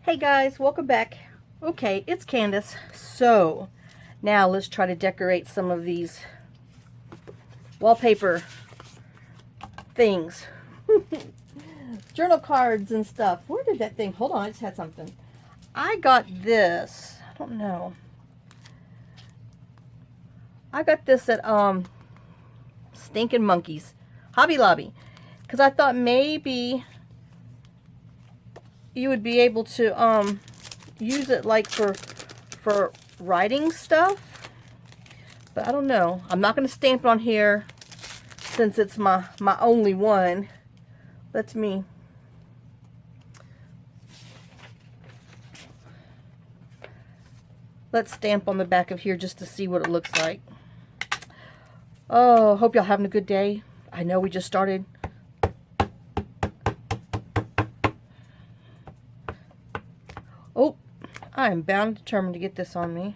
Hey guys, welcome back. Okay, it's Candace. So, now let's try to decorate some of these wallpaper things. Journal cards and stuff. Where did that thing? Hold on, I just had something. I got this. I don't know. I got this at Stinking Monkeys, Hobby Lobby, because I thought maybe you would be able to use it like for writing stuff, but I don't know. I'm not going to stamp it on here since it's my only one. Let's stamp on the back of here just to see what it looks like. Oh, hope y'all having a good day. I know we just started. Oh, I am bound and determined to get this on me.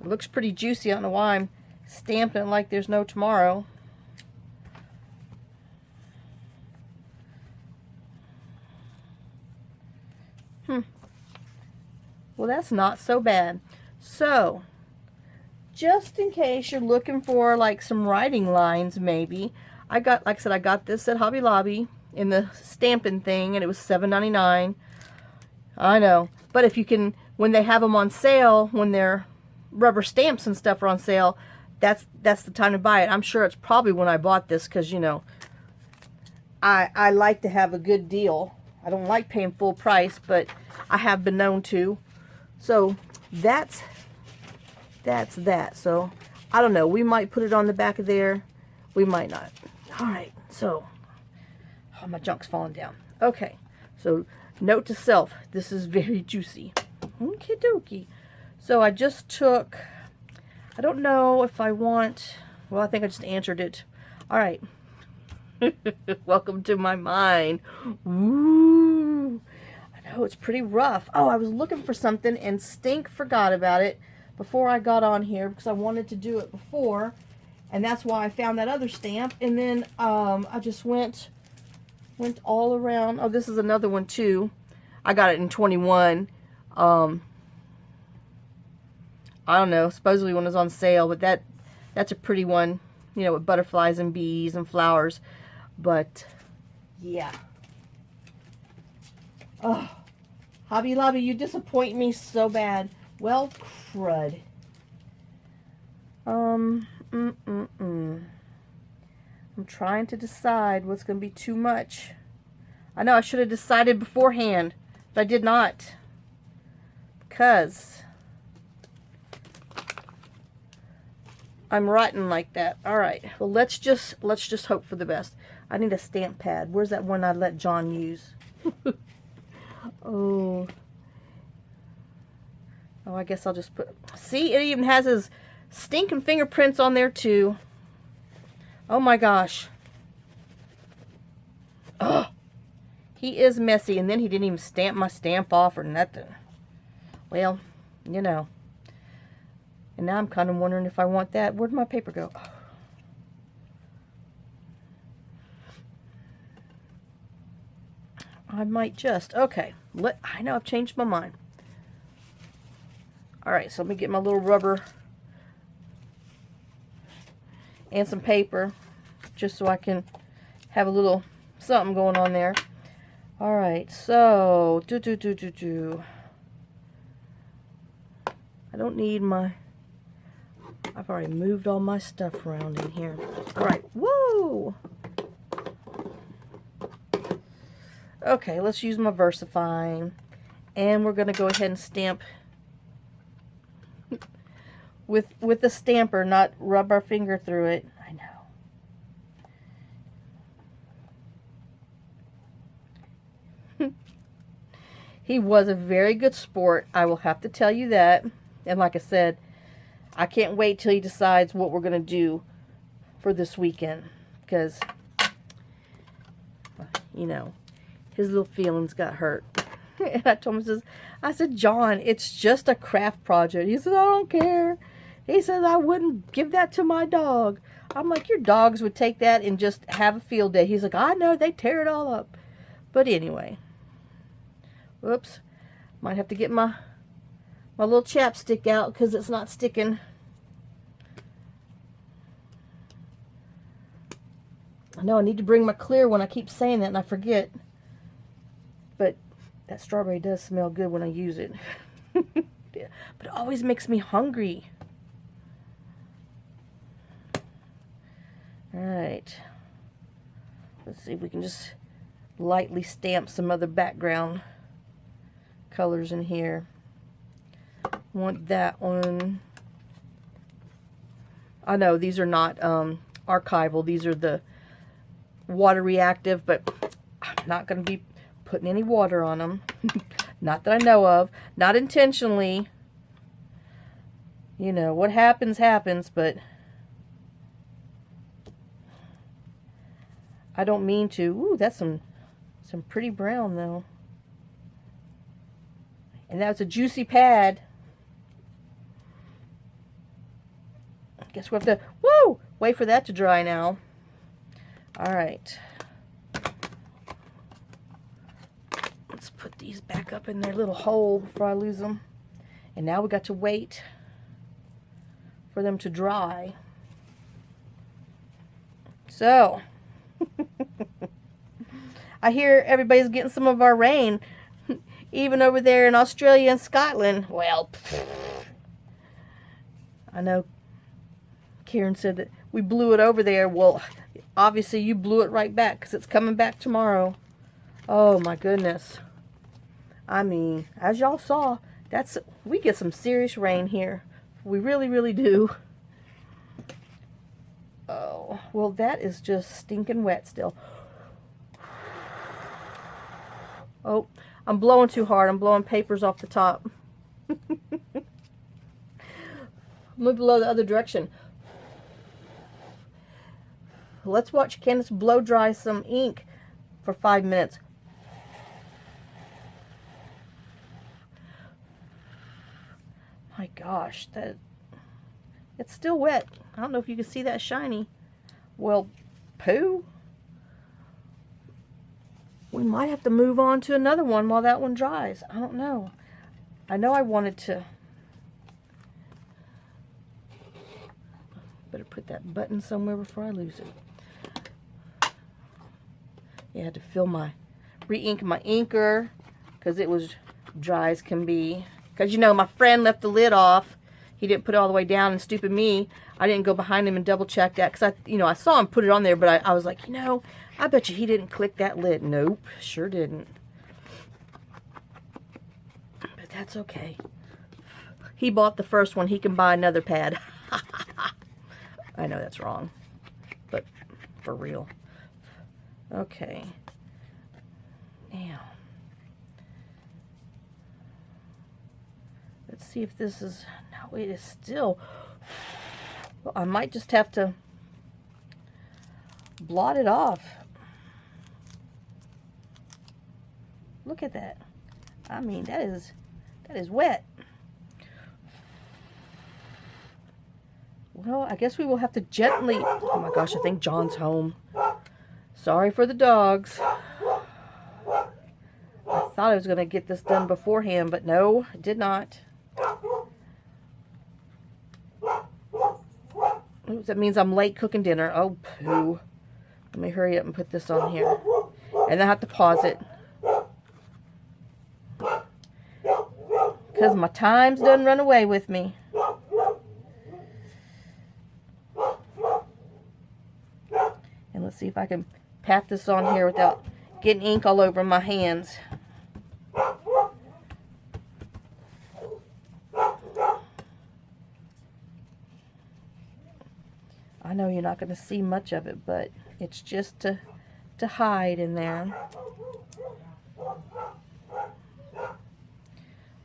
It looks pretty juicy. I don't know why I'm stamping it like there's no tomorrow. Well, that's not so bad. So, just in case you're looking for like some writing lines, maybe, I got, like I said, I got this at Hobby Lobby in the stamping thing, and it was $7.99. I know, but if you can, when they have them on sale, when their rubber stamps and stuff are on sale, that's the time to buy it. I'm sure it's probably when I bought this, because you know, I like to have a good deal. I don't like paying full price, but I have been known to. So that's that. So I don't know. We might put it on the back of there. We might not. All right. So my junk's falling down. Okay. So note to self: this is very juicy. Okie dokie. So I just took. I don't know if I want. Well, I think I just answered it. All right. Welcome to my mind. Ooh. Oh, it's pretty rough. Oh, I was looking for something and stink forgot about it before I got on here because I wanted to do it before, and that's why I found that other stamp. And then I just went all around. Oh, this is another one too. I got it in 21. I don't know. Supposedly one was on sale, but that's a pretty one. You know, with butterflies and bees and flowers. But yeah. Oh. Hobby Lobby, you disappoint me so bad. Well, crud. I'm trying to decide what's going to be too much. I know I should have decided beforehand, but I did not. Because I'm rotten like that. All right. Well, let's just hope for the best. I need a stamp pad. Where's that one I let John use? Oh, I guess I'll just put, see, it even has his stinking fingerprints on there too. Oh my gosh. Oh, he is messy, and then he didn't even stamp my stamp off or nothing. Well, you know. And now I'm kind of wondering if I want that. Where'd my paper go? Oh. I might just, okay, I know I've changed my mind. Alright, so let me get my little rubber and some paper, just so I can have a little something going on there. Alright, so, I don't need my, I've already moved all my stuff around in here. Alright, whoa! Okay, let's use my VersaFine, and we're going to go ahead and stamp with the stamper, not rub our finger through it. I know. He was a very good sport, I will have to tell you that. And like I said, I can't wait till he decides what we're going to do for this weekend, because, you know, his little feelings got hurt. And I told him, I said, John, it's just a craft project. He said, I don't care. He says, I wouldn't give that to my dog. I'm like, your dogs would take that and just have a field day. He's like, I know, they tear it all up. But anyway, Whoops. Might have to get my little chapstick out because it's not sticking. I know I need to bring my clear one. I keep saying that and I forget. But that strawberry does smell good when I use it. Yeah. But it always makes me hungry. Alright. Let's see if we can just lightly stamp some other background colors in here. Want that one. I know these are not archival. These are the water reactive, but I'm not going to be putting any water on them. Not that I know of. Not intentionally. You know, what happens, happens, but I don't mean to. Ooh, that's some pretty brown, though. And that's a juicy pad. I guess we'll have to, wait for that to dry now. Alright. Let's put these back up in their little hole before I lose them. And now we got to wait for them to dry. So, I hear everybody's getting some of our rain, even over there in Australia and Scotland. Well, I know Karen said that we blew it over there. Well, obviously you blew it right back because it's coming back tomorrow. Oh my goodness. I mean, as y'all saw, we get some serious rain here. We really, really do. Oh, well, that is just stinking wet still. Oh, I'm blowing too hard. I'm blowing papers off the top. Move below the other direction. Let's watch Candace blow dry some ink for 5 minutes. My gosh, it's still wet. I don't know if you can see that shiny. Well, poo. We might have to move on to another one while that one dries. I don't know. I know I wanted to. Better put that button somewhere before I lose it. Yeah, I had to fill re-ink my inker because it was dry as can be. Because, you know, my friend left the lid off. He didn't put it all the way down, and stupid me, I didn't go behind him and double check that. Because, I saw him put it on there, but I was like, I bet you he didn't click that lid. Nope, sure didn't. But that's okay. He bought the first one. He can buy another pad. I know that's wrong, but for real. Okay. Now, let's see if this is, no, it is still, well, I might just have to blot it off. Look at that. I mean, that is wet. Well, I guess we will have to gently, oh my gosh, I think John's home. Sorry for the dogs. I thought I was going to get this done beforehand, but no, I did not. Oops, that means I'm late cooking dinner. Oh, poo. Let me hurry up and put this on here. And I have to pause it. Because my time's done run away with me. And let's see if I can pat this on here without getting ink all over my hands. I know you're not going to see much of it, but it's just to hide in there.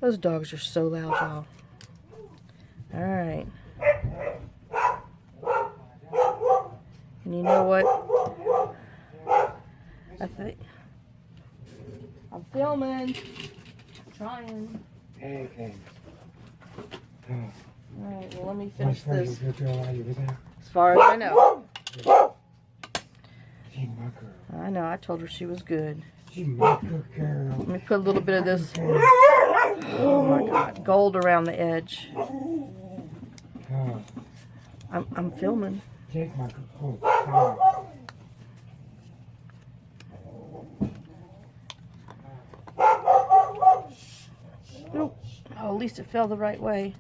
Those dogs are so loud, y'all. Alright. And you know what? I think I'm filming. I'm trying. Okay. Alright, well, let me finish this. As far as I know. I know, I told her she was good. Let me put a little bit of this, oh my God, gold around the edge. I'm filming. Nope. Oh, at least it fell the right way.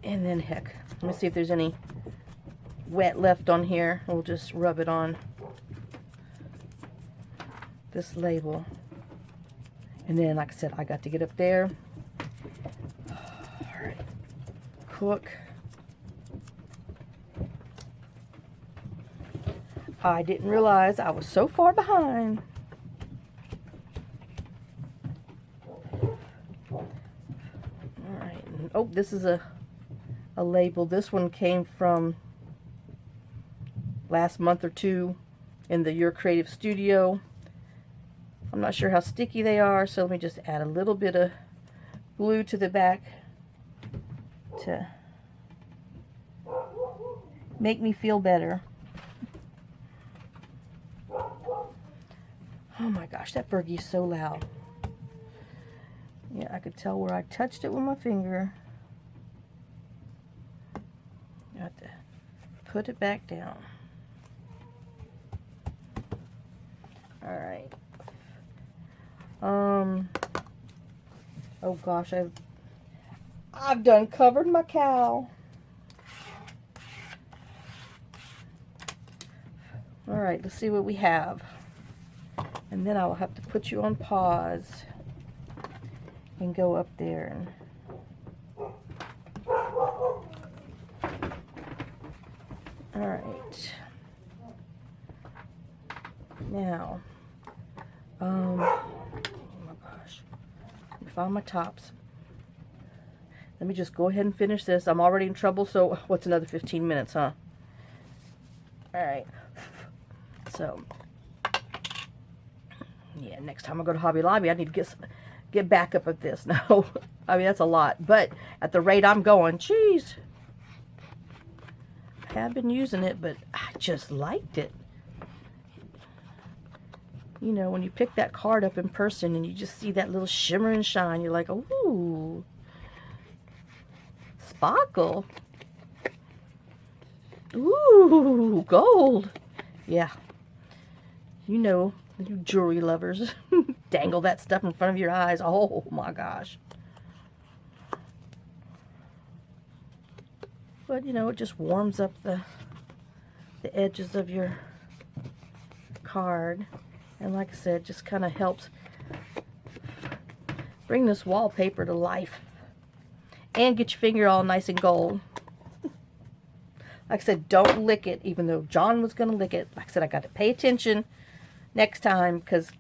And then, heck, let me see if there's any wet left on here. We'll just rub it on this label. And then, like I said, I got to get up there. All right. Cook. I didn't realize I was so far behind. All right. Oh, this is a label. This one came from last month or two in the Your Creative Studio. I'm not sure how sticky they are, so let me just add a little bit of glue to the back to make me feel better. Oh my gosh, that Fergie's so loud. Yeah, I could tell where I touched it with my finger. I have to put it back down. All right. Oh gosh, I've done covered my cow. All right, let's see what we have. And then I'll have to put you on pause and go up there and all right. Now, oh my gosh, let me find my tops. Let me just go ahead and finish this. I'm already in trouble, so what's another 15 minutes, huh? All right. So, yeah, next time I go to Hobby Lobby, I need to get back up at this. No, I mean, that's a lot. But at the rate I'm going, geez. I have been using it, but I just liked it. You know, when you pick that card up in person and you just see that little shimmer and shine, you're like, ooh, sparkle. Ooh, gold. Yeah. You know, you jewelry lovers. Dangle that stuff in front of your eyes. Oh my gosh. But, you know, it just warms up the edges of your card. And like I said, just kind of helps bring this wallpaper to life. And get your finger all nice and gold. Like I said, don't lick it, even though John was going to lick it. Like I said, I got to pay attention next time, because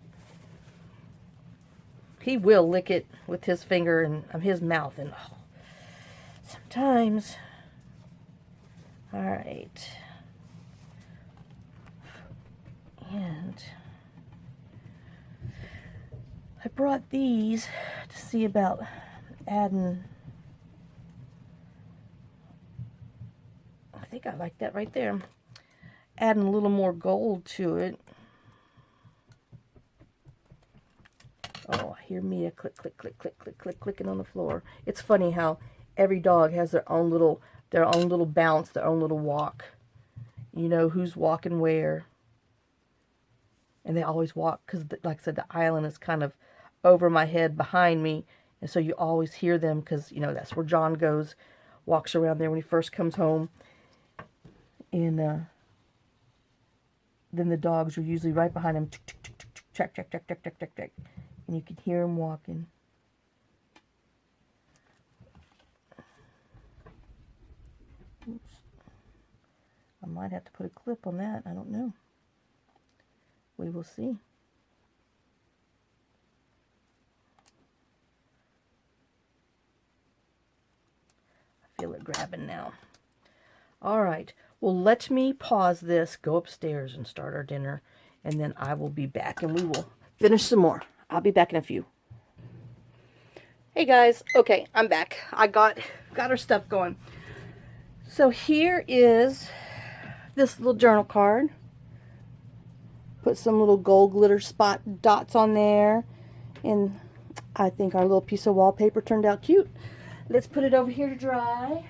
he will lick it with his finger and his mouth. And oh, sometimes. All right. And I brought these to see about adding. I think I like that right there. Adding a little more gold to it. Oh, I hear Mia click, click, click, click, click, click, clicking on the floor. It's funny how every dog has their own little bounce, their own little walk. You know who's walking where. And they always walk, because like I said, the island is kind of over my head behind me. And so you always hear them, because, you know, that's where John goes, walks around there when he first comes home. And then the dogs are usually right behind him. Check, check, check, check, check, check, check. And you can hear him walking. Oops. I might have to put a clip on that. I don't know. We will see. I feel it grabbing now. All right. Well, let me pause this, go upstairs and start our dinner, and then I will be back and we will finish some more. I'll be back in a few. Hey guys, okay, I'm back. I got our stuff going. So here is this little journal card. Put some little gold glitter spot dots on there, and I think our little piece of wallpaper turned out cute. Let's put it over here to dry.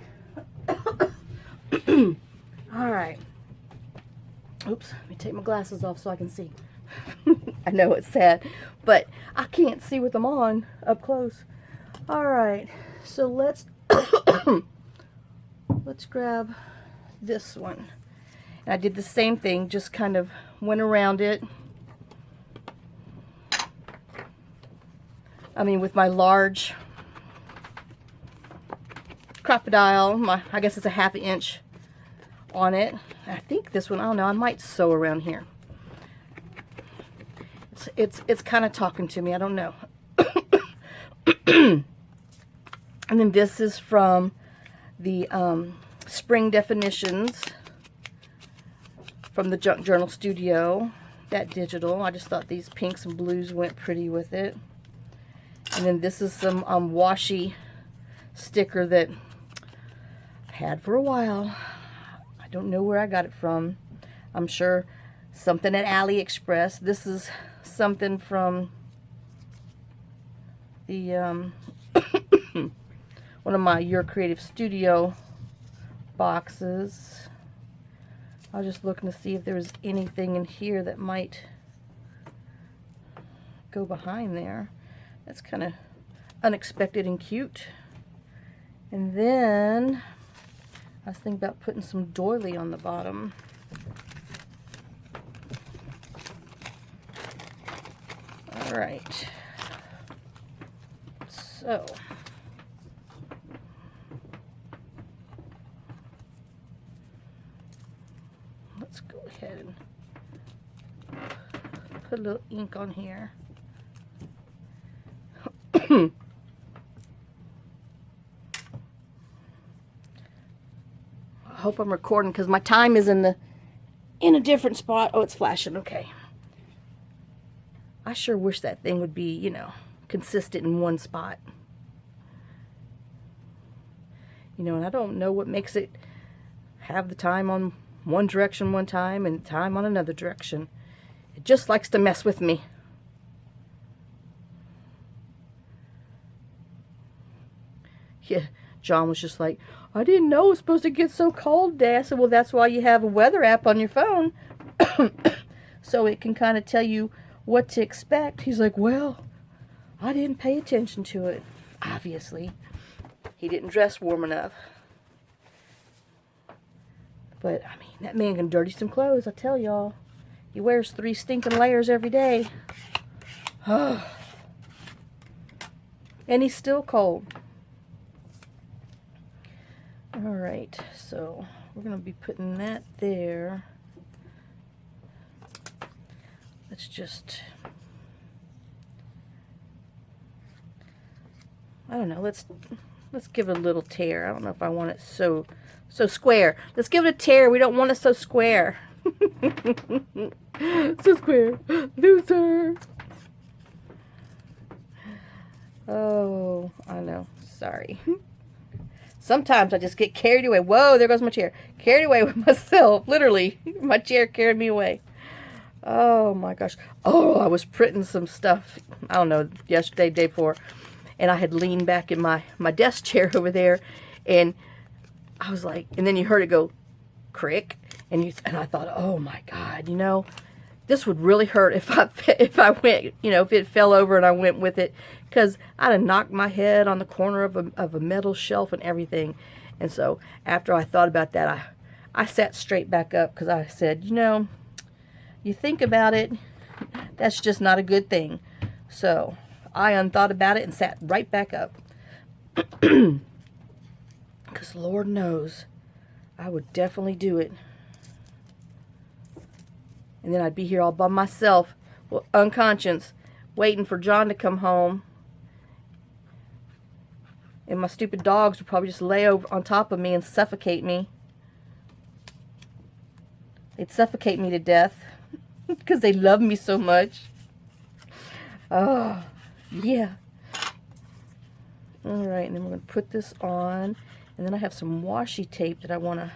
All right. Oops, let me take my glasses off so I can see. I know it's sad, but I can't see with them on up close. All right, so let's let's grab this one. And I did the same thing, just kind of went around it. I mean, with my large crocodile, I guess it's a 1/2 inch on it. I think this one, I don't know, I might sew around here. It's kind of talking to me, I don't know. And then this is from the Spring Definitions from the Junk Journal Studio, that digital. I just thought these pinks and blues went pretty with it. And then this is some washi sticker that I've had for a while. I don't know where I got it from. I'm sure something at AliExpress. This is something from the one of my Your Creative Studio boxes. I was just looking to see if there was anything in here that might go behind there. That's kind of unexpected and cute. And then I was thinking about putting some doily on the bottom. All right. So let's go ahead and put a little ink on here. I hope I'm recording because my time is in a different spot. Oh, it's flashing. Okay. I sure wish that thing would be, you know, consistent in one spot. You know, and I don't know what makes it have the time on one direction one time and time on another direction. It just likes to mess with me. Yeah, John was just like, I didn't know it was supposed to get so cold today. I said, well, that's why you have a weather app on your phone. So it can kind of tell you what to expect. He's like, well, I didn't pay attention to it. Obviously, he didn't dress warm enough. But, I mean, that man can dirty some clothes, I tell y'all. He wears 3 stinking layers every day. And he's still cold. Alright, so we're going to be putting that there. Let's just, I don't know, let's give it a little tear. I don't know if I want it so square. Let's give it a tear. We don't want it so square. So square. Loser. Oh, I know. Sorry. Sometimes I just get carried away. Whoa, there goes my chair. Carried away with myself. Literally. My chair carried me away. Oh my gosh. Oh, I was printing some stuff, I don't know, yesterday, day before. And I had leaned back in my desk chair over there. And I was like, and then you heard it go crick. And I thought, oh my God, you know, this would really hurt if I went, you know, if it fell over and I went with it. Because I'd have knocked my head on the corner of a metal shelf and everything. And so after I thought about that, I sat straight back up because I said, you know, you think about it, that's just not a good thing. So I unthought about it and sat right back up. Because Lord knows, I would definitely do it. And then I'd be here all by myself, well, unconscious, waiting for John to come home. And my stupid dogs would probably just lay over on top of me and suffocate me. They'd suffocate me to death. Because they love me so much. Oh, yeah. Alright, and then we're going to put this on, and then I have some washi tape that I want to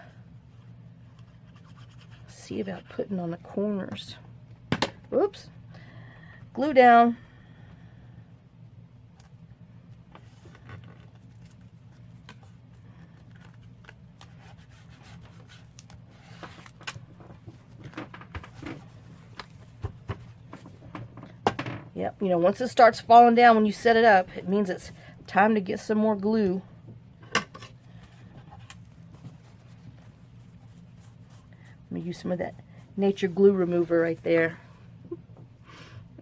see about putting on the corners. Oops. Glue down. Yep, you know, once it starts falling down when you set it up, it means it's time to get some more glue. Let me use some of that nature glue remover right there.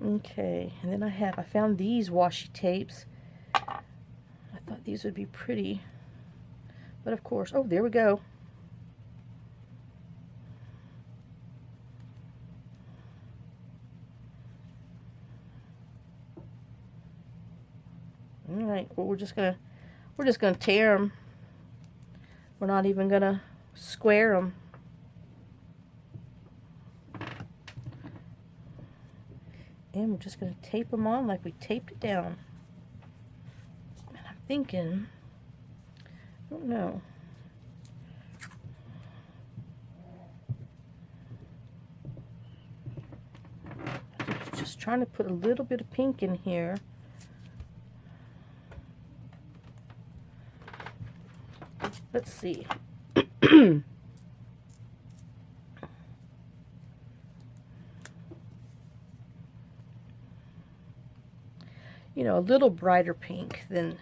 Okay, and then I found these washi tapes. I thought these would be pretty, but of course, oh, there we go. All right, well, we're just gonna tear them. We're not even gonna square them. And we're just gonna tape them on like we taped it down. And I'm thinking, I don't know. Just trying to put a little bit of pink in here. Let's see. You know, a little brighter pink than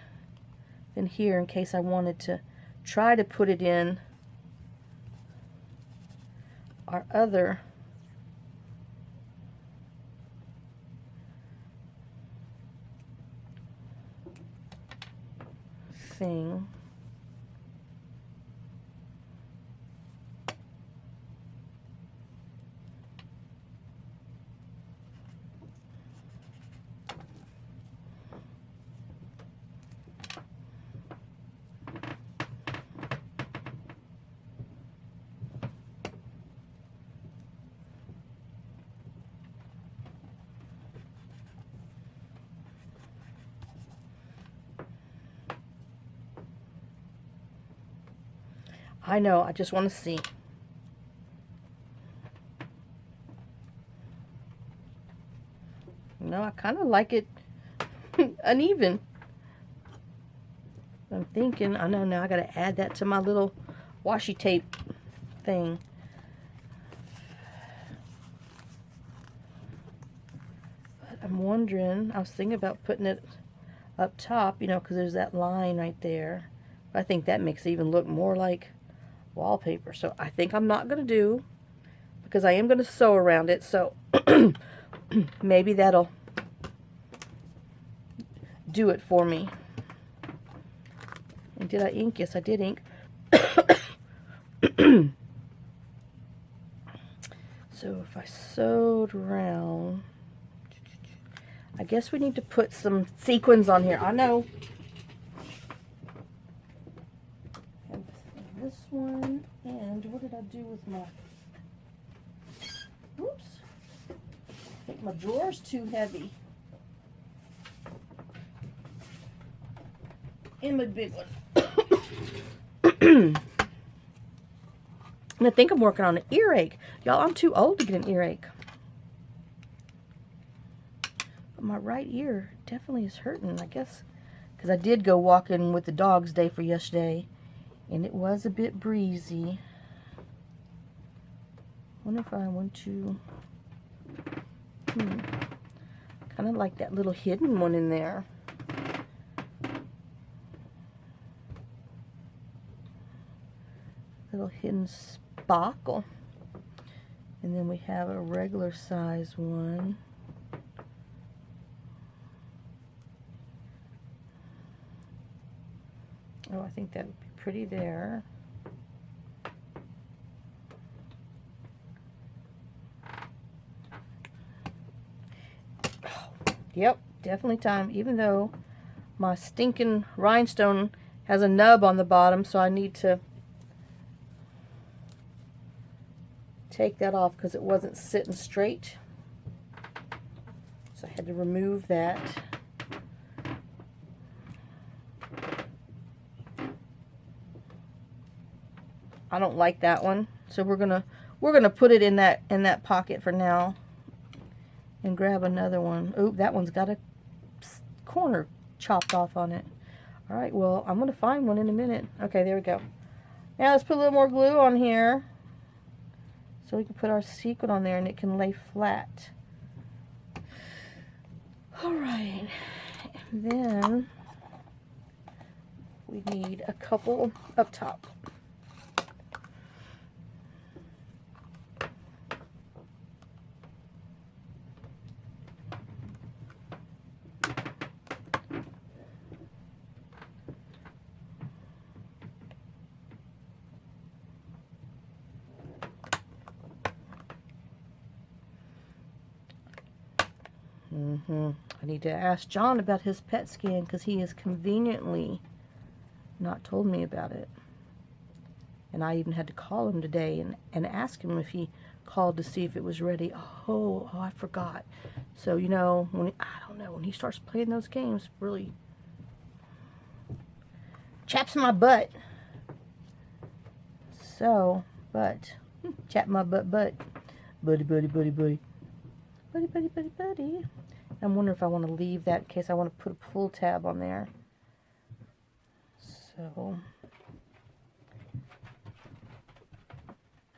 here, in case I wanted to try to put it in our other thing. I know, I just want to see. No, I kind of like it uneven. I'm thinking, I know now I got to add that to my little washi tape thing. But I'm wondering, I was thinking about putting it up top, you know, because there's that line right there. But I think that makes it even look more like wallpaper. So I think I'm not going to do, because I am going to sew around it. So maybe that'll do it for me. And did I ink? Yes, I did ink. So if I sewed around, I guess we need to put some sequins on here. I know. And this one, and what did I do with my, oops, I think my drawer's too heavy. And my big one. And I think I'm working on an earache. Y'all, I'm too old to get an earache. But my right ear definitely is hurting, I guess. Because I did go walking with the dogs day for yesterday. And it was a bit breezy. I wonder if I want to... kind of like that little hidden one in there. Little hidden sparkle. And then we have a regular size one. Oh, I think that would be pretty there. Yep, definitely time, even though my stinking rhinestone has a nub on the bottom, so I need to take that off because it wasn't sitting straight. So I had to remove that. I don't like that one. So we're gonna put it in that pocket for now. And grab another one. Oop, that one's got a corner chopped off on it. Alright, well, I'm gonna find one in a minute. Okay, there we go. Now let's put a little more glue on here. So we can put our sequin on there and it can lay flat. Alright. And then we need a couple up top. I need to ask John about his PET scan because he has conveniently not told me about it. And I even had to call him today and ask him if he called to see if it was ready. Oh, I forgot. So, you know, I don't know, when he starts playing those games, really chaps my butt. So, but, chap my butt. Buddy. Buddy. I'm wondering if I want to leave that in case I want to put a pull tab on there. So, I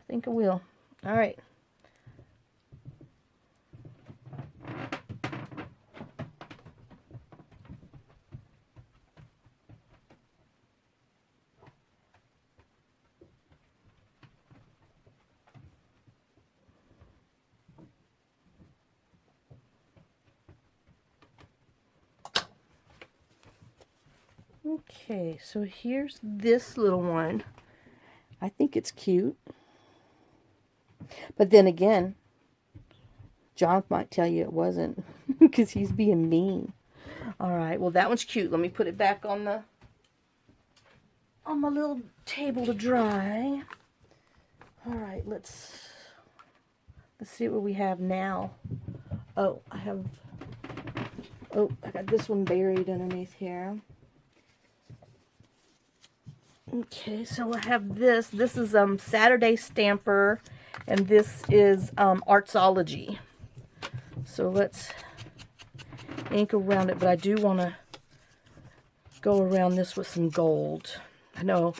think I will. All right. Okay, so here's this little one. I think it's cute. But then again, John might tell you it wasn't because he's being mean. Alright, well that one's cute. Let me put it back on my little table to dry. Alright, let's see what we have now. Oh, I got this one buried underneath here. Okay, so I have this. This is SaturdayStamper, and this is Artzology. So let's ink around it, but I do want to go around this with some gold. I know,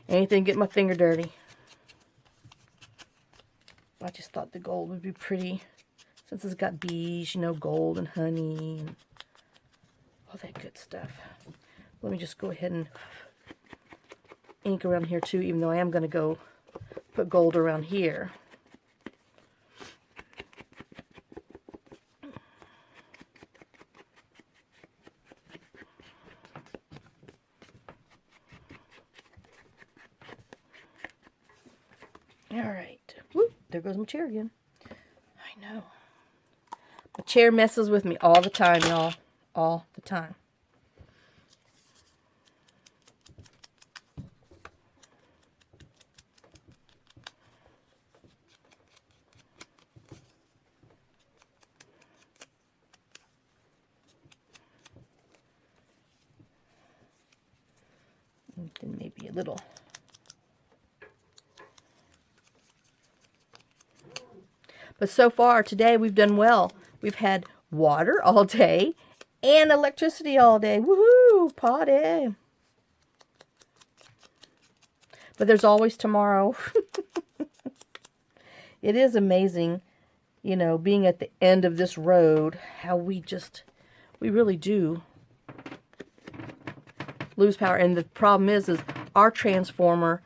anything get my finger dirty. I just thought the gold would be pretty, since it's got bees, you know, gold and honey, and all that good stuff. Let me just go ahead and ink around here too, even though I am going to go put gold around here. Alright. Whoop, there goes my chair again. I know. My chair messes with me all the time, y'all. All the time. Then maybe a little. But so far today we've done well. We've had water all day and electricity all day. Woohoo! Party! But there's always tomorrow. It is amazing, you know, being at the end of this road, how we really do lose power. And the problem is our transformer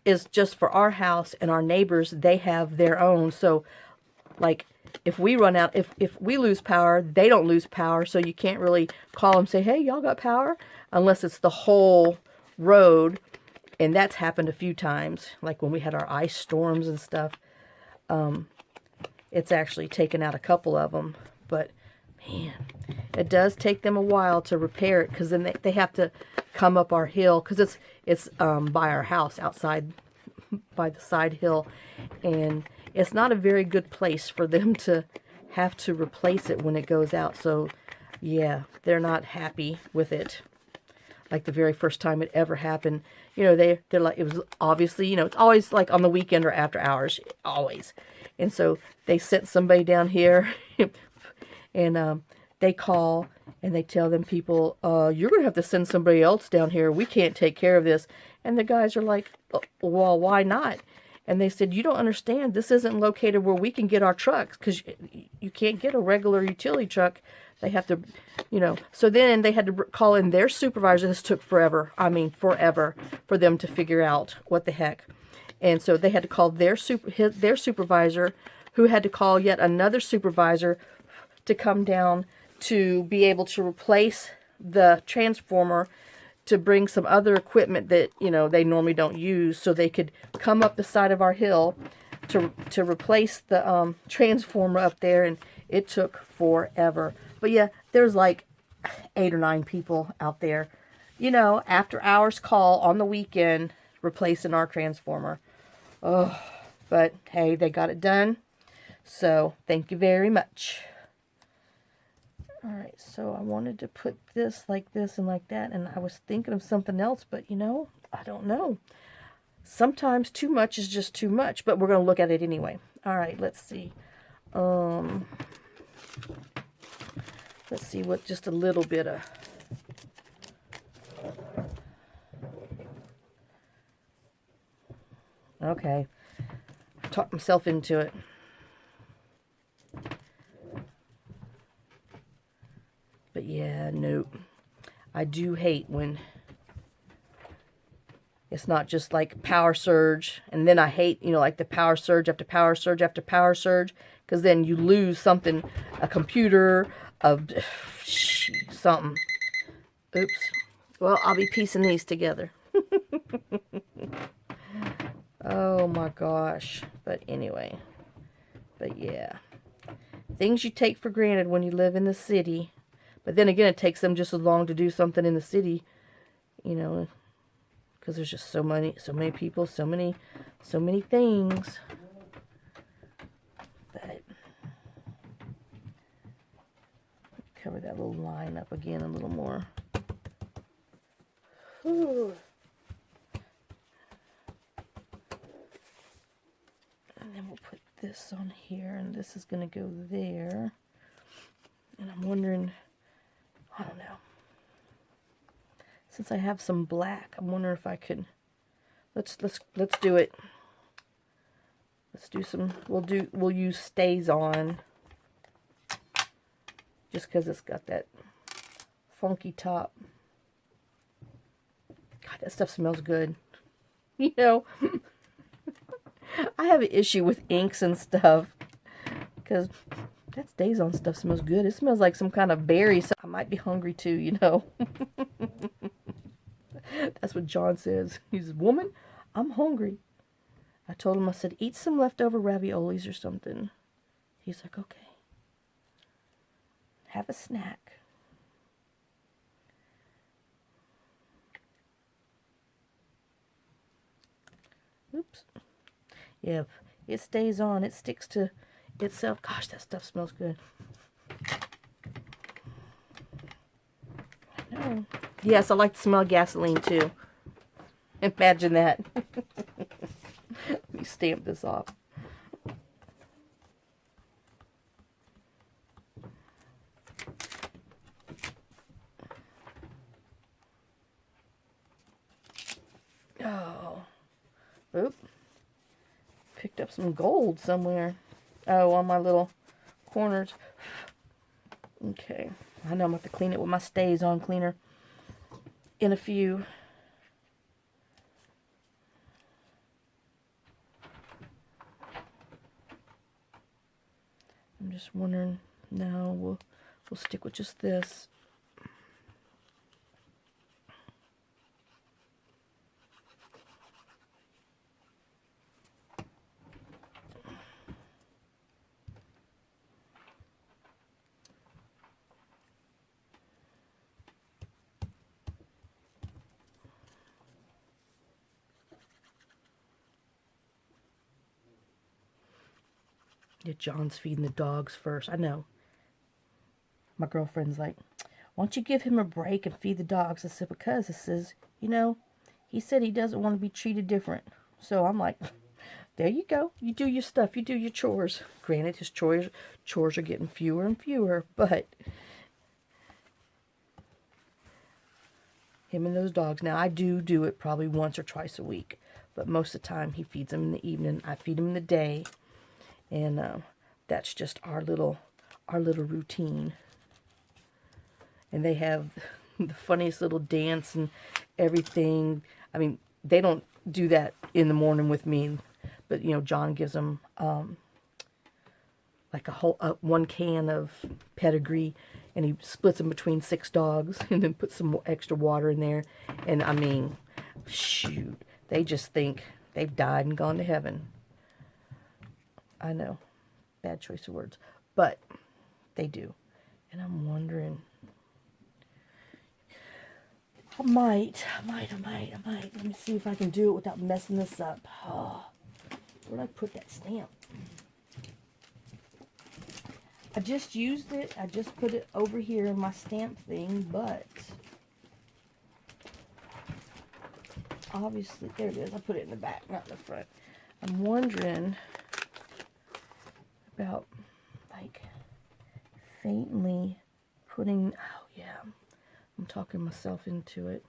is just for our house, and our neighbors, they have their own. So like if we run out, if we lose power, they don't lose power. So you can't really call them and say, hey, y'all got power, unless it's the whole road. And that's happened a few times, like when we had our ice storms and stuff. It's actually taken out a couple of them, but man, it does take them a while to repair it, because then they have to come up our hill, because it's by our house, outside by the side hill, and it's not a very good place for them to have to replace it when it goes out. So yeah, they're not happy with it. like the very first time it ever happened. You know, they're like, it was obviously, you know, it's always like on the weekend or after hours, always. And so they sent somebody down here and they call and they tell them people, you're going to have to send somebody else down here. We can't take care of this. And the guys are like, well, why not? And they said, you don't understand. This isn't located where we can get our trucks, because you can't get a regular utility truck. They have to, you know. So then they had to call in their supervisor. This took forever. I mean, forever for them to figure out what the heck. And so they had to call their supervisor, who had to call yet another supervisor to come down to be able to replace the transformer, to bring some other equipment that, you know, they normally don't use, so they could come up the side of our hill to replace the transformer up there. And it took forever. But yeah, there's like 8 or 9 people out there, you know, after hours call on the weekend replacing our transformer. Oh, but hey, they got it done. So thank you very much. Alright, so I wanted to put this like this and like that, and I was thinking of something else, but you know, I don't know. Sometimes too much is just too much, but we're going to look at it anyway. Alright, let's see. Let's see what just a little bit of... Okay, I talked myself into it. But yeah, nope. I do hate when it's not just like power surge. And then I hate, you know, like the power surge after power surge after power surge. Because then you lose something, a computer, something. Oops. Well, I'll be piecing these together. Oh my gosh. But anyway. But yeah. Things you take for granted when you live in the city. But then again, it takes them just as long to do something in the city, you know, because there's just so many people, so many things. But cover that little line up again a little more. Whew. And then we'll put this on here, and this is going to go there. And I'm wondering, I don't know. Since I have some black, I'm wondering if I could. Let's do it. Let's do some. We'll use Stays On. Just because it's got that funky top. God, that stuff smells good. You know, I have an issue with inks and stuff because that Stays On stuff smells good. It smells like some kind of berry. So I might be hungry too, you know. That's what John says. He's a woman. I'm hungry. I told him, I said, eat some leftover raviolis or something. He's like, okay. Have a snack. Oops. Yeah, it stays on. It sticks to itself. Gosh, that stuff smells good. I know. Yes, I like the smell of gasoline too. Imagine that. Let me stamp this off. Oh. Oop. Picked up some gold somewhere. Oh, on my little corners. Okay. I know I'm going to have to clean it with my Stays On cleaner in a few. I'm just wondering. No, we'll stick with just this. Yeah, John's feeding the dogs first. I know. My girlfriend's like, why don't you give him a break and feed the dogs? I said, because, it says, you know, he said he doesn't want to be treated different. So I'm like, there you go. You do your stuff. You do your chores. Granted, his chores are getting fewer and fewer, but him and those dogs. Now, I do it probably once or twice a week, but most of the time he feeds them in the evening. I feed them in the day, and that's just our little routine. And they have the funniest little dance and everything. I mean, they don't do that in the morning with me, but you know, John gives them like one can of pedigree, and he splits them between 6 dogs, and then puts some more extra water in there. And I mean, shoot, they just think they've died and gone to heaven. I know, bad choice of words, but they do. And I'm wondering, I might. Let me see if I can do it without messing this up. Oh, where did I put that stamp? I just used it. I just put it over here in my stamp thing, but obviously, there it is. I put it in the back, not in the front. I'm wondering about, like, faintly putting, oh yeah, I'm talking myself into it.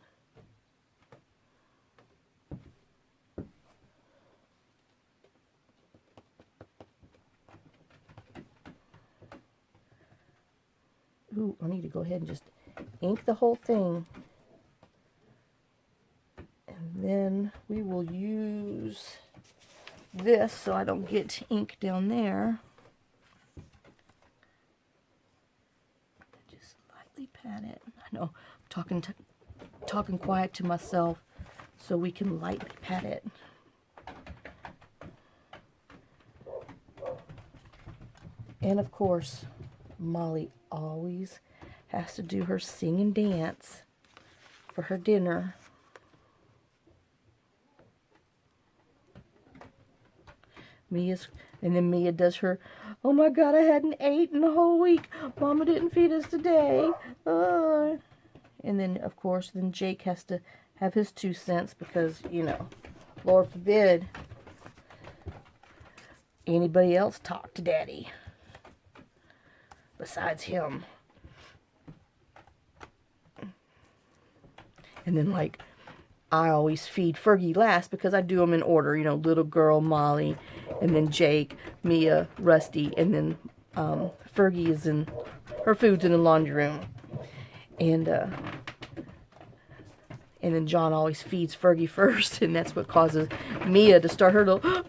Ooh, I need to go ahead and just ink the whole thing. And then we will use this so I don't get ink down there. Just lightly pat it. I know I'm talking quiet to myself so we can lightly pat it. And of course, Molly always has to do her sing and dance for her dinner. And then Mia does her, oh my God, I hadn't eaten the whole week. Mama didn't feed us today. And then, of course, then Jake has to have his 2 cents because, you know, Lord forbid anybody else talk to Daddy besides him. And then, like, I always feed Fergie last because I do them in order, you know, little girl, Molly, and then Jake, Mia, Rusty, and then Fergie is in, her food's in the laundry room. And then John always feeds Fergie first, and that's what causes Mia to start her little,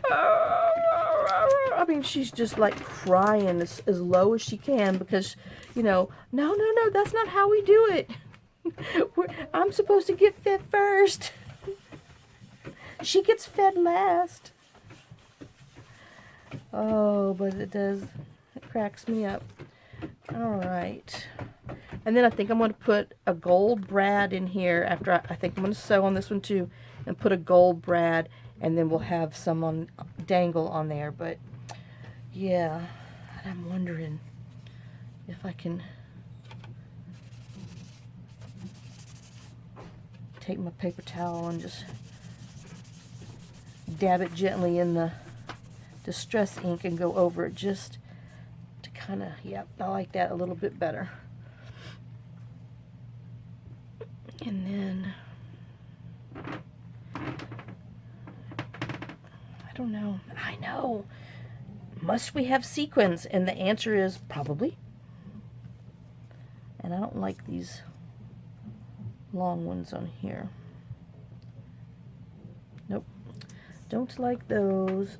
I mean, she's just like crying as low as she can because, you know, no, that's not how we do it. I'm supposed to get fed first. She gets fed last. Oh, but it cracks me up. All right. And then I think I'm going to put a gold brad in here after I think I'm going to sew on this one too and put a gold brad, and then we'll have some on dangle on there. But yeah, I'm wondering if I can take my paper towel and just dab it gently in the distress ink and go over it just to kind of, yep, I like that a little bit better. And then, I don't know, I know, must we have sequins? And the answer is probably. And I don't like these long ones on here. Nope, don't like those.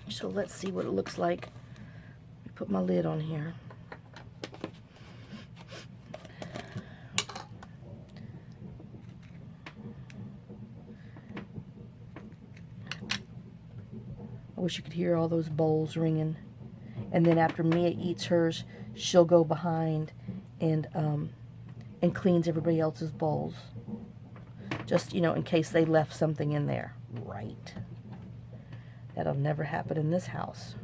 So let's see what it looks like. Let me put my lid on here. I wish you could hear all those bowls ringing. And then after Mia eats hers, she'll go behind and cleans everybody else's bowls. Just, you know, in case they left something in there. Right. That'll never happen in this house.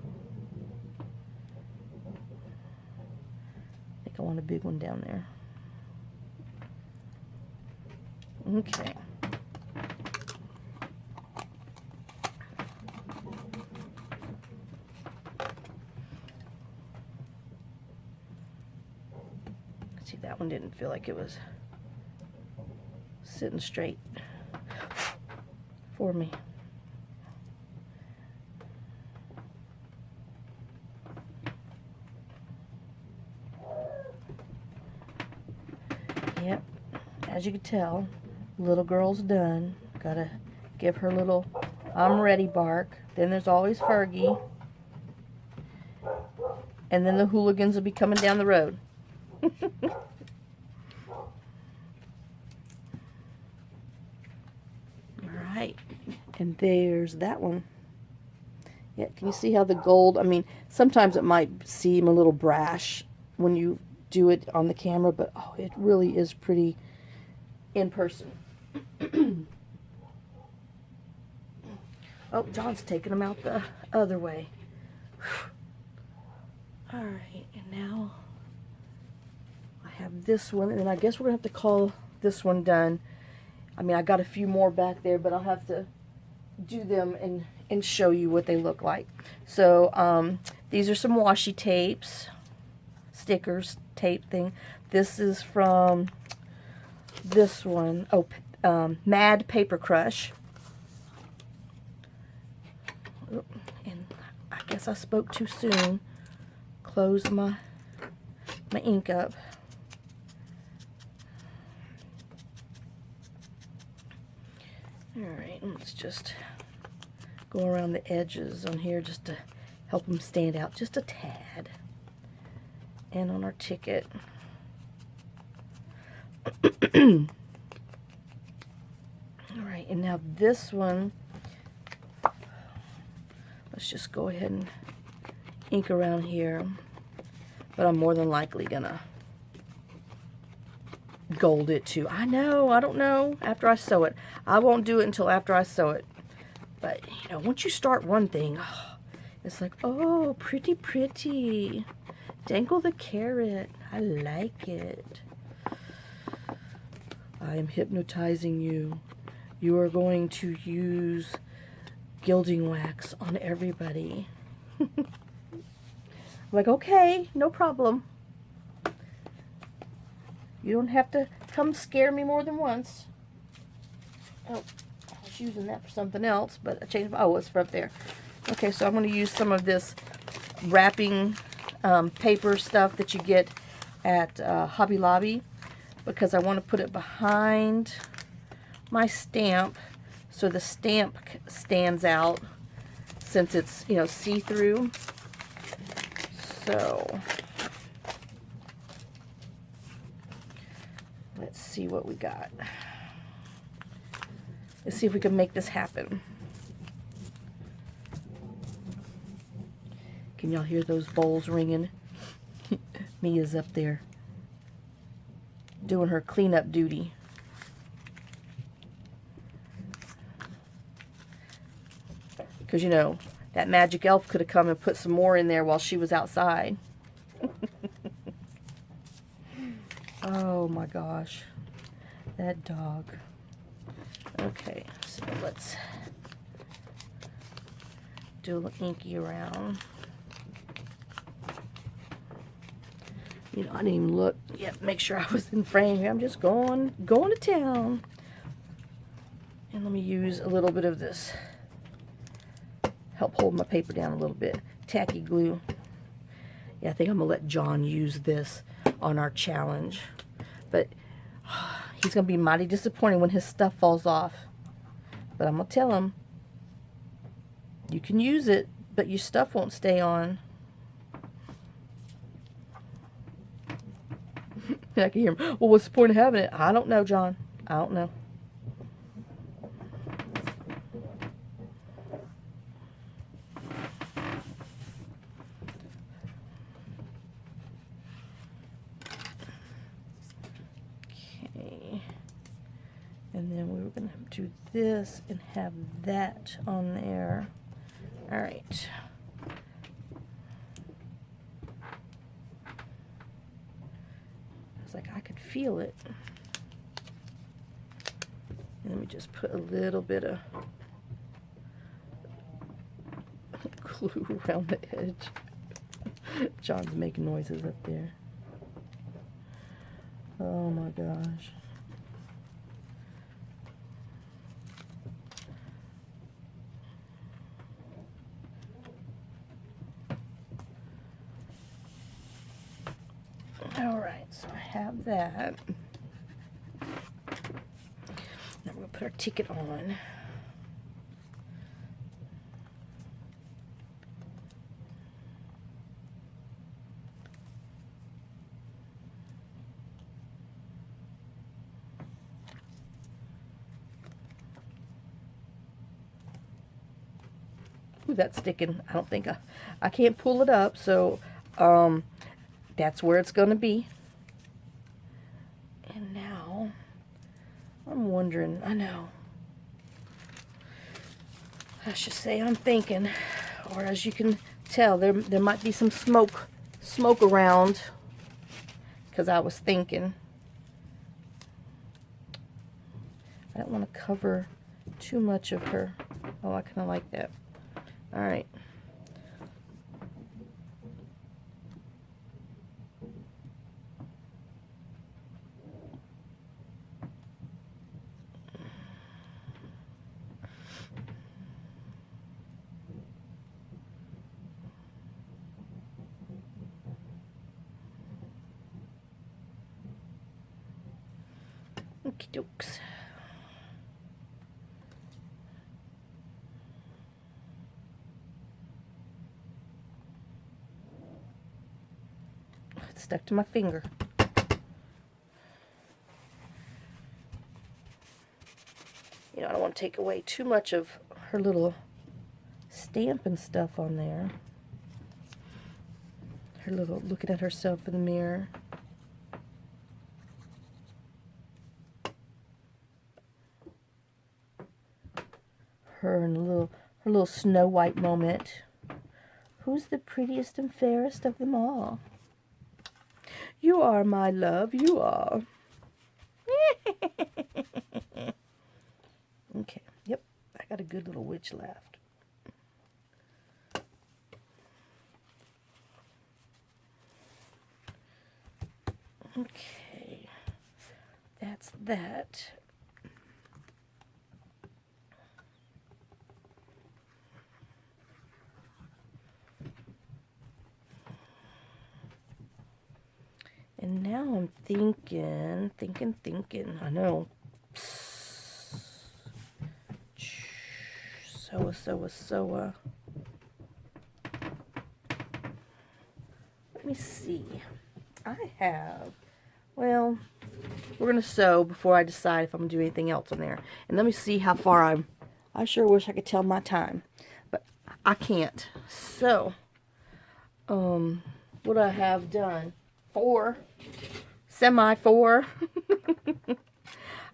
I want a big one down there. Okay. See, that one didn't feel like it was sitting straight for me. Yep, as you can tell, little girl's done. Gotta give her little I'm ready bark. Then there's always Fergie. And then the hooligans will be coming down the road. Alright, and there's that one. Yeah, can you see how the gold, I mean, sometimes it might seem a little brash when you do it on the camera, but oh, it really is pretty in person. Oh, John's taking them out the other way. Alright, and now I have this one, and then I guess we're going to have to call this one done. I mean, I got a few more back there, but I'll have to do them and show you what they look like. So, these are some washi tapes, stickers, tape thing. This is from this one, oh, MadPaperCrush. And I guess I spoke too soon. Close my ink up. Alright, let's just go around the edges on here just to help them stand out just a tad. And on our ticket. Alright, and now this one, let's just go ahead and ink around here. But I'm more than likely gonna gold it too. I know, I don't know, after I sew it. I won't do it until after I sew it. But, you know, once you start one thing, oh, it's like, oh, pretty, pretty. Dangle the carrot. I like it. I am hypnotizing you. You are going to use gilding wax on everybody. I'm like, okay, no problem. You don't have to come scare me more than once. Oh, I was using that for something else, but I changed. Oh, it's for up there. Okay, so I'm going to use some of this wrapping paper stuff that you get at Hobby Lobby, because I want to put it behind my stamp so the stamp stands out, since it's, you know, see-through. So let's see what we got. Let's see if we can make this happen. Can y'all hear those bowls ringing? Mia's up there doing her cleanup duty. Because, you know, that magic elf could have come and put some more in there while she was outside. Oh my gosh. That dog. Okay, so let's do a little inky around. You know, I didn't even look. Yep, make sure I was in frame here. I'm just going to town. And let me use a little bit of this. Help hold my paper down a little bit. Tacky glue. Yeah, I think I'm going to let John use this on our challenge. But he's going to be mighty disappointed when his stuff falls off. But I'm going to tell him, you can use it, but your stuff won't stay on. I can hear him. Well, what's the point of having it? I don't know, John. I don't know. Okay. And then we were going to do this and have that on there. All right. feel it. And let me just put a little bit of glue around the edge. John's making noises up there. Oh my gosh. Alright, so I have that. Now we're going to put our ticket on. Ooh, that's sticking. I don't think I can't pull it up, so that's where it's going to be. And now, I'm wondering, I know, I should say I'm thinking, or as you can tell, there might be some smoke around, because I was thinking. I don't want to cover too much of her. Oh, I kind of like that. All right. Okie dokes. It's stuck to my finger. You know, I don't want to take away too much of her little stamp and stuff on there. Her little looking at herself in the mirror. Her and her little Snow White moment. Who's the prettiest and fairest of them all? You are, my love, you are. Okay, yep, I got a good little witch left. Okay, that's that. And now I'm thinking, I know. Sew. Let me see. I have, well, we're going to sew before I decide if I'm going to do anything else on there. And let me see how far I sure wish I could tell my time, but I can't. So, what I have done, 4.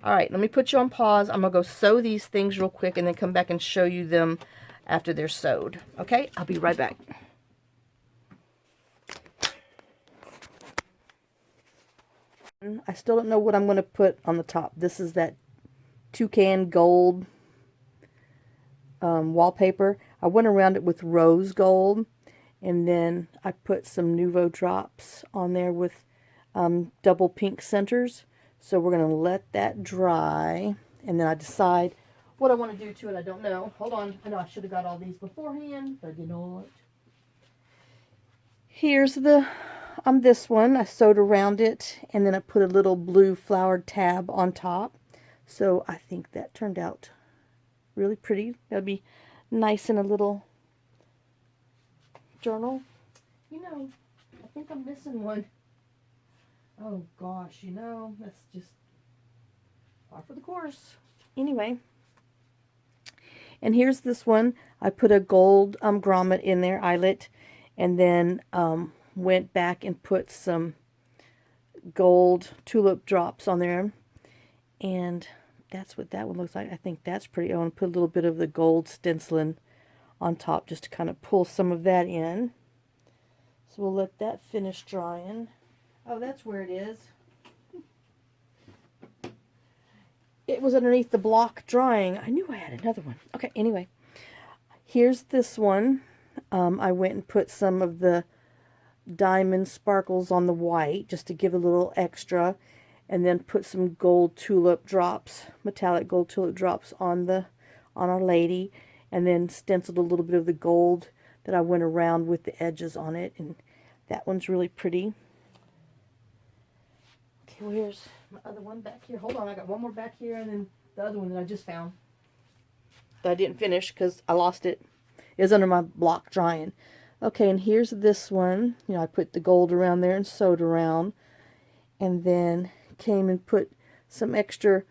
All right, let me put you on pause. I'm going to go sew these things real quick and then come back and show you them after they're sewed. Okay, I'll be right back. I still don't know what I'm going to put on the top. This is that toucan gold wallpaper. I went around it with rose gold, and then I put some Nouveau drops on there with double pink centers. So we're going to let that dry, and then I decide what I want to do to it. I don't know. Hold on. I know I should have got all these beforehand, but you know what? Here's this one. I sewed around it, and then I put a little blue flowered tab on top. So I think that turned out really pretty. That'll be nice in a little journal. You know, I think I'm missing one. Oh gosh, you know, that's just par for the course. Anyway, and here's this one. I put a gold grommet in there, eyelet, and then went back and put some gold tulip drops on there, and that's what that one looks like. I think that's pretty. I want to put a little bit of the gold stenciling on top just to kind of pull some of that in. So we'll let that finish drying. Oh, that's where it is. it was underneath the block drying. I knew I had another one. Okay, anyway. Here's this one. I went and put some of the diamond sparkles on the white just to give a little extra, and then put some gold tulip drops, metallic gold tulip drops on our lady, and then stenciled a little bit of the gold that I went around with the edges on it, and that one's really pretty. Okay, well, here's my other one back here. Hold on, I got one more back here, and then the other one that I just found that I didn't finish because I lost it. It was under my block drying. Okay, and here's this one. You know, I put the gold around there and sewed around, and then came and put some extra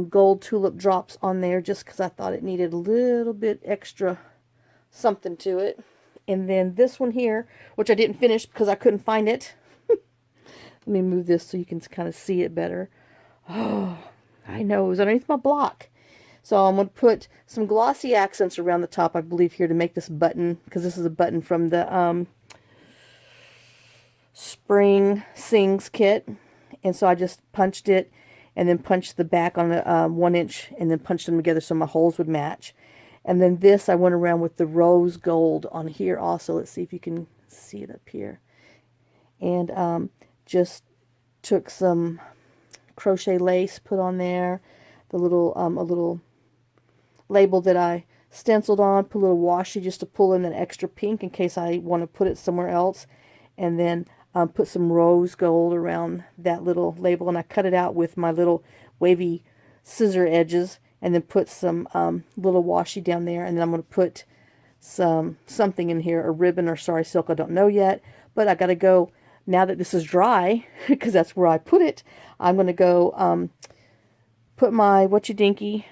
gold tulip drops on there just because I thought it needed a little bit extra something to it. And then this one here, which I didn't finish because I couldn't find it. Let me move this so you can kind of see it better. Oh, I know, it was underneath my block. So I'm going to put some glossy accents around the top, I believe, here to make this button, because this is a button from the Spring Sings kit. And so I just punched it and then punched the back on the 1 inch and then punched them together so my holes would match. And then this I went around with the rose gold on here also. Let's see if you can see it up here. And just took some crochet lace, put on there, the little a little label that I stenciled on, put a little washi just to pull in that extra pink in case I want to put it somewhere else, and then put some rose gold around that little label, and I cut it out with my little wavy scissor edges, and then put some little washi down there, and then I'm going to put something in here, a ribbon or sari silk, I don't know yet, but I got to go, now that this is dry, because that's where I put it, I'm going to go put my What You Dinky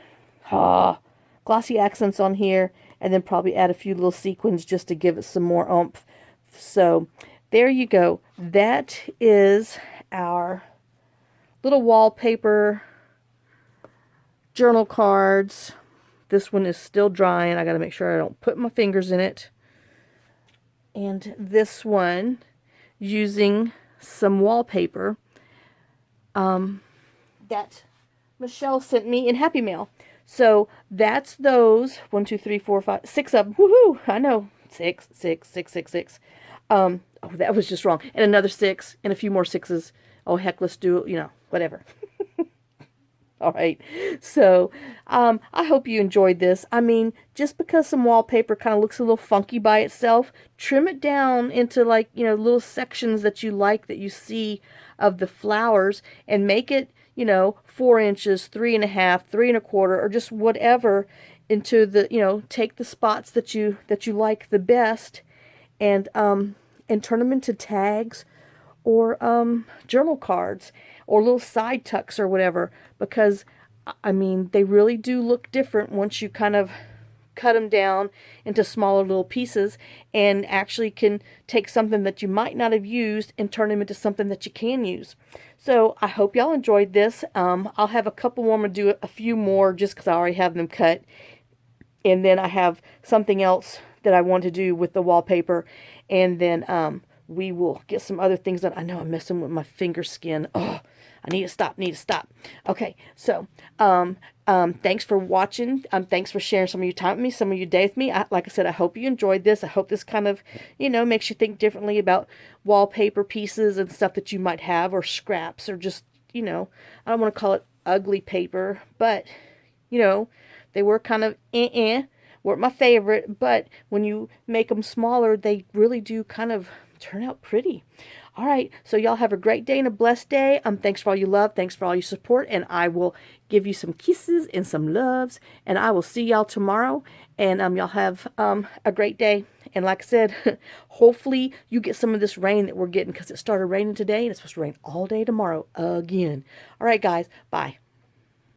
glossy accents on here, and then probably add a few little sequins just to give it some more oomph. So there you go. That is our little wallpaper journal cards. This one is still drying. I got to make sure I don't put my fingers in it. And this one using some wallpaper that Michelle sent me in Happy Mail. So that's those 1, 2, 3, 4, 5, 6 of them. Woohoo! I know, 6, 6, 6, 6, 6. Oh, that was just wrong. And another 6 and a few more 6s. Oh heck, let's do it. You know, whatever. All right. So I hope you enjoyed this. I mean, just because some wallpaper kind of looks a little funky by itself, trim it down into, like, you know, little sections that you like, that you see of the flowers, and make it, you know, 4 inches, 3.5, 3 1/4, or just whatever, into the, you know, take the spots that you like the best, and turn them into tags, or journal cards, or little side tucks or whatever, because I mean, they really do look different once you kind of cut them down into smaller little pieces, and actually can take something that you might not have used and turn them into something that you can use. So I hope y'all enjoyed this. I'll have a couple more. I'm going to do a few more just because I already have them cut. And then I have something else that I want to do with the wallpaper. And then we will get some other things done. I know I'm messing with my finger skin. Oh, I need to stop. Okay, so thanks for watching. Thanks for sharing some of your time with me, some of your day with me. Like I said, I hope you enjoyed this. I hope this kind of, you know, makes you think differently about wallpaper pieces and stuff that you might have, or scraps, or just, you know, I don't want to call it ugly paper, but, you know, they were kind of weren't my favorite, but when you make them smaller, they really do kind of turn out pretty. All right, so y'all have a great day and a blessed day. Thanks for all your love. Thanks for all your support. And I will give you some kisses and some loves. And I will see y'all tomorrow. And y'all have a great day. And like I said, hopefully you get some of this rain that we're getting, because it started raining today and it's supposed to rain all day tomorrow again. All right, guys. Bye.